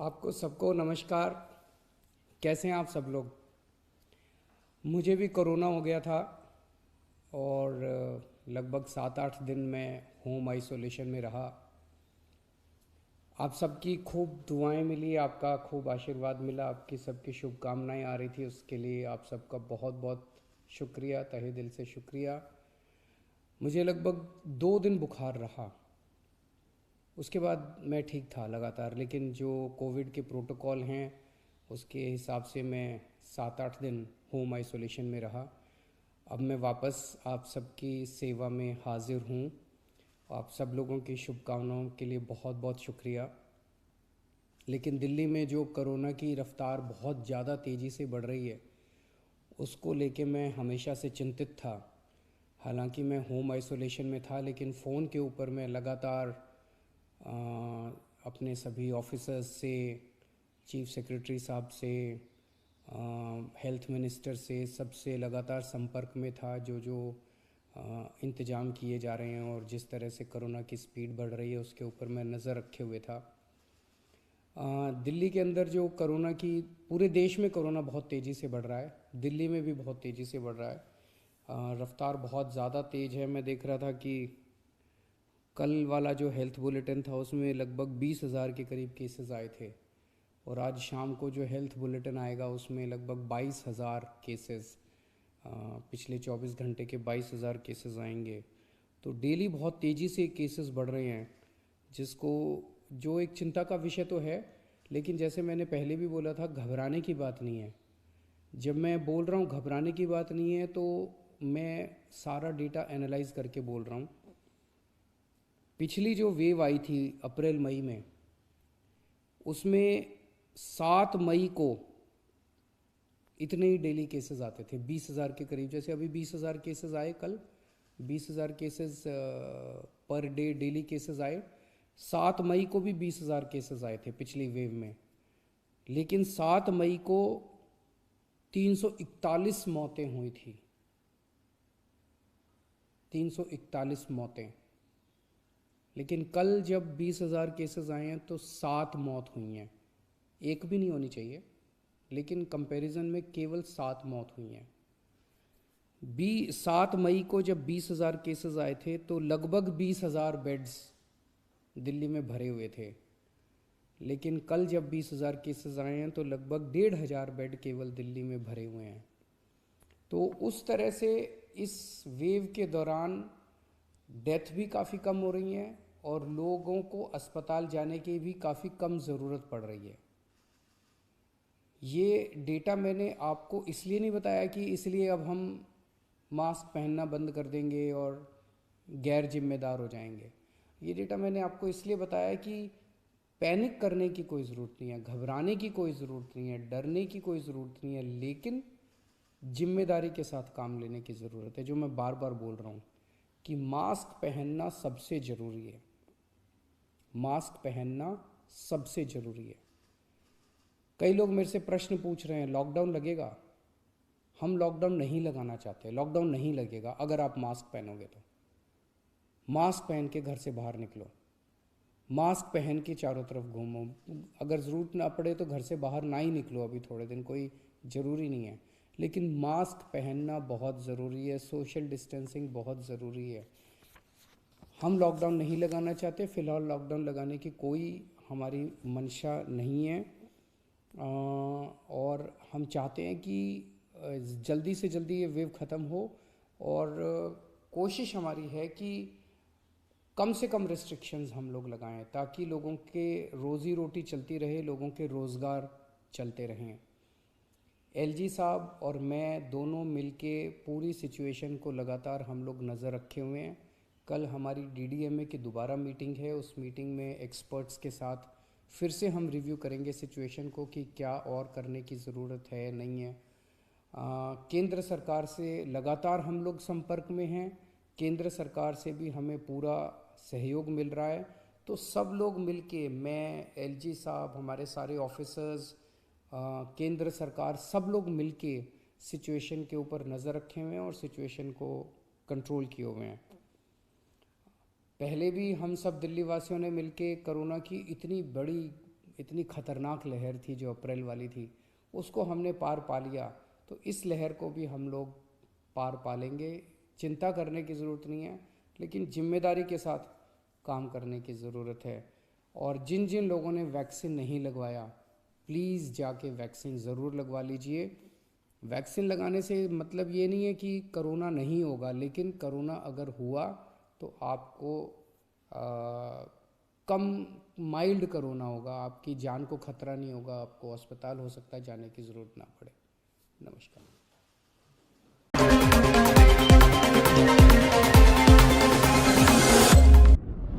आपको सबको नमस्कार। कैसे हैं आप सब लोग? मुझे भी कोरोना हो गया था और लगभग 7-8 दिन में होम आइसोलेशन में रहा। आप सबकी खूब दुआएं मिली, आपका खूब आशीर्वाद मिला, आपकी सबकी शुभकामनाएं आ रही थी, उसके लिए आप सबका बहुत बहुत शुक्रिया, तहे दिल से शुक्रिया। मुझे लगभग 2 दिन बुखार रहा, उसके बाद मैं ठीक था लगातार, लेकिन जो कोविड के प्रोटोकॉल हैं उसके हिसाब से मैं 7-8 दिन होम आइसोलेशन में रहा। अब मैं वापस आप सबकी सेवा में हाजिर हूँ। आप सब लोगों की शुभकामनाओं के लिए बहुत बहुत शुक्रिया। लेकिन दिल्ली में जो कोरोना की रफ़्तार बहुत ज़्यादा तेज़ी से बढ़ रही है, उसको लेके मैं हमेशा से चिंतित था। हालांकि मैं होम आइसोलेशन में था, लेकिन फ़ोन के ऊपर मैं लगातार अ, अपने सभी ऑफिसर्स से, चीफ सेक्रेटरी साहब से, हेल्थ मिनिस्टर से, सबसे लगातार संपर्क में था। जो जो इंतज़ाम किए जा रहे हैं और जिस तरह से कोरोना की स्पीड बढ़ रही है उसके ऊपर मैं नज़र रखे हुए था। दिल्ली के अंदर जो कोरोना की, पूरे देश में कोरोना बहुत तेज़ी से बढ़ रहा है, दिल्ली में भी बहुत तेज़ी से बढ़ रहा है। रफ्तार बहुत ज़्यादा तेज़ है। मैं देख रहा था कि कल वाला जो हेल्थ बुलेटिन था उसमें लगभग 20,000 के करीब केसेस आए थे, और आज शाम को जो हेल्थ बुलेटिन आएगा उसमें लगभग 22,000 केसेस, पिछले 24 घंटे के 22,000 केसेस आएंगे। तो डेली बहुत तेज़ी से केसेस बढ़ रहे हैं, जिसको, जो एक चिंता का विषय तो है, लेकिन जैसे मैंने पहले भी बोला था, घबराने की बात नहीं है। जब मैं बोल रहा हूँ घबराने की बात नहीं है, तो मैं सारा डेटा एनालाइज करके बोल रहा हूँ। पिछली जो वेव आई थी अप्रैल मई में, उसमें 7 मई को इतने ही डेली केसेस आते थे, 20,000 के करीब। जैसे अभी 20,000 केसेस आए कल, 20,000 cases per day daily cases आए। 7 मई को भी 20,000 केसेस आए थे पिछली वेव में, लेकिन 7 मई को 341 मौतें हुई थी। 341 मौतें। लेकिन कल जब 20,000 केसेस आए हैं तो 7 मौत हुई हैं। एक भी नहीं होनी चाहिए, लेकिन कंपैरिजन में केवल 7 मौत हुई हैं। 7 मई को जब 20,000 केसेस आए थे तो लगभग 20,000 बेड्स दिल्ली में भरे हुए थे, लेकिन कल जब 20,000 केसेस आए हैं तो लगभग 1,500 बेड केवल दिल्ली में भरे हुए हैं। तो उस तरह से इस वेव के दौरान डेथ भी काफ़ी कम हो रही हैं और लोगों को अस्पताल जाने की भी काफ़ी कम ज़रूरत पड़ रही है। ये डेटा मैंने आपको इसलिए नहीं बताया कि इसलिए अब हम मास्क पहनना बंद कर देंगे और गैर जिम्मेदार हो जाएंगे। ये डेटा मैंने आपको इसलिए बताया कि पैनिक करने की कोई ज़रूरत नहीं है, घबराने की कोई ज़रूरत नहीं है, डरने की कोई ज़रूरत नहीं है, लेकिन जिम्मेदारी के साथ काम लेने की ज़रूरत है। जो मैं बार बार बोल रहा हूँ कि मास्क पहनना सबसे ज़रूरी है। मास्क पहनना सबसे ज़रूरी है। कई लोग मेरे से प्रश्न पूछ रहे हैं, लॉकडाउन लगेगा? हम लॉकडाउन नहीं लगाना चाहते। लॉकडाउन नहीं लगेगा अगर आप मास्क पहनोगे तो। मास्क पहन के घर से बाहर निकलो, मास्क पहन के चारों तरफ घूमो। अगर ज़रूरत ना पड़े तो घर से बाहर ना ही निकलो, अभी थोड़े दिन कोई ज़रूरी नहीं है, लेकिन मास्क पहनना बहुत ज़रूरी है। सोशल डिस्टेंसिंग बहुत ज़रूरी है। हम लॉकडाउन नहीं लगाना चाहते, फ़िलहाल लॉकडाउन लगाने की कोई हमारी मंशा नहीं है। और हम चाहते हैं कि जल्दी से जल्दी ये वेव ख़त्म हो, और कोशिश हमारी है कि कम से कम रिस्ट्रिक्शंस हम लोग लगाएं, ताकि लोगों के रोज़ी रोटी चलती रहे, लोगों के रोज़गार चलते रहें। एलजी साहब और मैं दोनों मिलके पूरी सिचुएशन को लगातार हम लोग नज़र रखे हुए हैं। कल हमारी डीडीएमए की दोबारा मीटिंग है, उस मीटिंग में एक्सपर्ट्स के साथ फिर से हम रिव्यू करेंगे सिचुएशन को कि क्या और करने की ज़रूरत है, नहीं है। केंद्र सरकार से लगातार हम लोग संपर्क में हैं, केंद्र सरकार से भी हमें पूरा सहयोग मिल रहा है। तो सब लोग मिलके, मैं, एलजी साहब, हमारे सारे ऑफिसर्स, केंद्र सरकार, सब लोग मिलके सिचुएशन के ऊपर नज़र रखे हुए हैं और सिचुएशन को कंट्रोल किए हुए हैं। पहले भी हम सब दिल्ली वासियों ने मिलके कोरोना की इतनी बड़ी इतनी खतरनाक लहर थी जो अप्रैल वाली थी, उसको हमने पार पा लिया, तो इस लहर को भी हम लोग पार पा लेंगे। चिंता करने की ज़रूरत नहीं है, लेकिन जिम्मेदारी के साथ काम करने की ज़रूरत है। और जिन जिन लोगों ने वैक्सीन नहीं लगवाया, प्लीज़ जाके वैक्सीन ज़रूर लगवा लीजिए। वैक्सीन लगाने से मतलब ये नहीं है कि करोना नहीं होगा, लेकिन करोना अगर हुआ तो आपको कम माइल्ड करोना होगा, आपकी जान को खतरा नहीं होगा, आपको अस्पताल हो सकता है जाने की ज़रूरत ना पड़े। नमस्कार।